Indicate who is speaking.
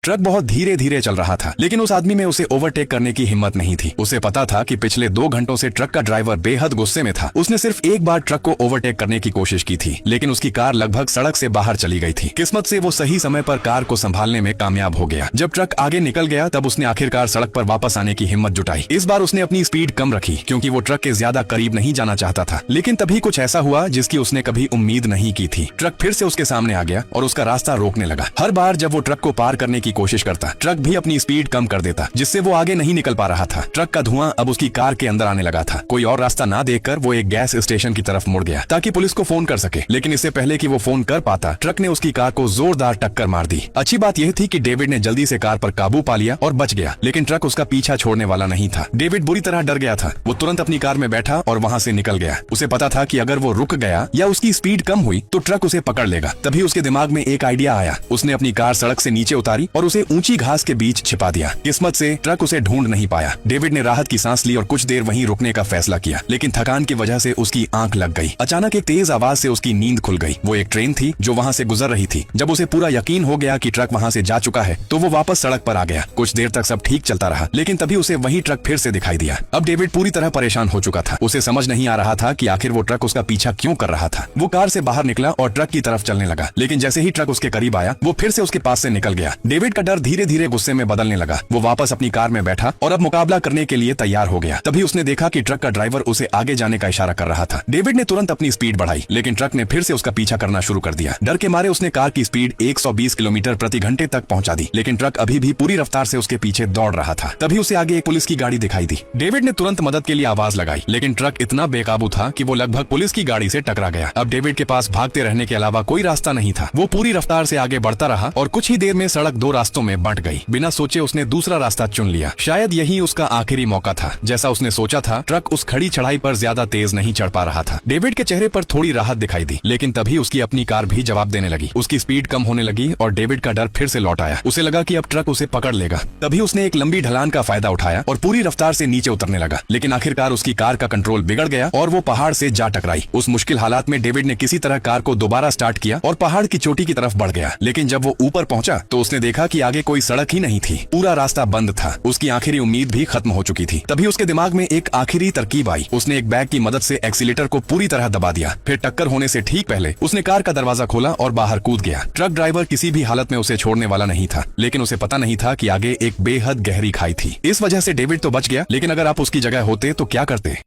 Speaker 1: Truck बहुत धीरे धीरे चल रहा था, लेकिन उस आदमी में उसे ओवरटेक करने की हिम्मत नहीं थी। उसे पता था कि पिछले 2 घंटों से ट्रक का ड्राइवर बेहद गुस्से में था। उसने सिर्फ एक बार ट्रक को ओवरटेक करने की कोशिश की थी, लेकिन उसकी कार लगभग सड़क से बाहर चली गई थी। किस्मत से वो सही समय पर कार को संभालने में कामयाब हो गया। जब ट्रक आगे निकल गया तब उसने आखिरकार सड़क पर वापस आने की हिम्मत जुटाई। इस बार उसने अपनी स्पीड कम रखी क्योंकि वो ट्रक के ज्यादा करीब नहीं जाना चाहता था। लेकिन तभी कुछ ऐसा हुआ जिसकी उसने कभी उम्मीद नहीं की थी। ट्रक फिर से उसके सामने आ गया और उसका रास्ता रोकने लगा। हर बार जब वो ट्रक को पार करने की कोशिश करता, ट्रक भी अपनी स्पीड कम कर देता, जिससे वो आगे नहीं निकल पा रहा था। ट्रक का धुआं अब उसकी कार के अंदर आने लगा था। कोई और रास्ता ना देखकर वो एक गैस स्टेशन की तरफ मुड़ गया ताकि पुलिस को फोन कर सके। लेकिन इससे पहले कि वो फोन कर पाता, ट्रक ने उसकी कार को जोरदार टक्कर मार दी। अच्छी बात यह थी कि डेविड ने जल्दी से कार पर काबू पा लिया और बच गया, लेकिन ट्रक उसका पीछा छोड़ने वाला नहीं था। डेविड बुरी तरह डर गया था। वो तुरंत अपनी कार में बैठा और वहाँ से निकल गया। उसे पता था कि अगर वो रुक गया या उसकी स्पीड कम हुई तो ट्रक उसे पकड़ लेगा। तभी उसके दिमाग में एक आइडिया आया। उसने अपनी कार सड़क से नीचे उतारी और उसे ऊंची घास के बीच छिपा दिया। किस्मत से ट्रक उसे ढूंढ नहीं पाया। डेविड ने राहत की सांस ली और कुछ देर वहीं रुकने का फैसला किया, लेकिन थकान की वजह से उसकी आंख लग गई। अचानक एक तेज आवाज से उसकी नींद खुल गई। वो एक ट्रेन थी जो वहाँ से गुजर रही थी। जब उसे पूरा यकीन हो गया कि ट्रक वहाँ से जा चुका है तो वो वापस सड़क पर आ गया। कुछ देर तक सब ठीक चलता रहा, लेकिन तभी उसे वही ट्रक फिर से दिखाई दिया। अब डेविड पूरी तरह परेशान हो चुका था। उसे समझ नहीं आ रहा था कि आखिर वो ट्रक उसका पीछा क्यों कर रहा था। वो कार से बाहर निकला और ट्रक की तरफ चलने लगा, लेकिन जैसे ही ट्रक उसके करीब आया वो फिर से उसके पास से निकल गया। डेविड का डर धीरे धीरे गुस्से में बदलने लगा। वो वापस अपनी कार में बैठा और अब मुकाबला करने के लिए तैयार हो गया। तभी उसने देखा कि ट्रक का ड्राइवर उसे आगे जाने का इशारा कर रहा था। डेविड ने तुरंत अपनी स्पीड बढ़ाई, लेकिन ट्रक ने फिर से उसका पीछा करना शुरू कर दिया। डर के मारे उसने कार की स्पीड 120 किलोमीटर प्रति घंटे तक पहुंचा दी, लेकिन ट्रक अभी भी पूरी रफ्तार से उसके पीछे दौड़ रहा था। तभी उसे आगे एक पुलिस की गाड़ी दिखाई दी। डेविड ने तुरंत मदद के लिए आवाज लगाई, लेकिन ट्रक इतना बेकाबू था कि वो लगभग पुलिस की गाड़ी से टकरा गया। अब डेविड के पास भागते रहने के अलावा कोई रास्ता नहीं था। वो पूरी रफ्तार से आगे बढ़ता रहा और कुछ ही देर में सड़क 2 रास्तों में बंट गई। बिना सोचे उसने दूसरा रास्ता चुन लिया। शायद यही उसका आखिरी मौका था। जैसा उसने सोचा था, ट्रक उस खड़ी चढ़ाई पर ज्यादा तेज नहीं चढ़ पा रहा था। डेविड के चेहरे पर थोड़ी राहत दिखाई दी, लेकिन तभी उसकी अपनी कार भी जवाब देने लगी। उसकी स्पीड कम होने लगी और डेविड का डर फिर से लौट आया। उसे लगा कि अब ट्रक उसे पकड़ लेगा। तभी उसने एक लंबी ढलान का फायदा उठाया और पूरी रफ्तार से नीचे उतरने लगा, लेकिन आखिरकार उसकी कार का कंट्रोल बिगड़ गया और वो पहाड़ से जा टकराई। उस मुश्किल हालात में डेविड ने किसी तरह कार को दोबारा स्टार्ट किया और पहाड़ की चोटी की तरफ बढ़ गया। लेकिन जब वो ऊपर पहुंचा तो उसने देखा कि आगे कोई सड़क ही नहीं थी। पूरा रास्ता बंद था। उसकी आखिरी उम्मीद भी खत्म हो चुकी थी। तभी उसके दिमाग में एक आखिरी तरकीब आई। उसने एक बैग की मदद से एक्सीलेटर को पूरी तरह दबा दिया। फिर टक्कर होने से ठीक पहले उसने कार का दरवाजा खोला और बाहर कूद गया। ट्रक ड्राइवर किसी भी हालत में उसे छोड़ने वाला नहीं था, लेकिन उसे पता नहीं था कि आगे एक बेहद गहरी खाई थी। इस वजह से डेविड तो बच गया, लेकिन अगर आप उसकी जगह होते तो क्या करते।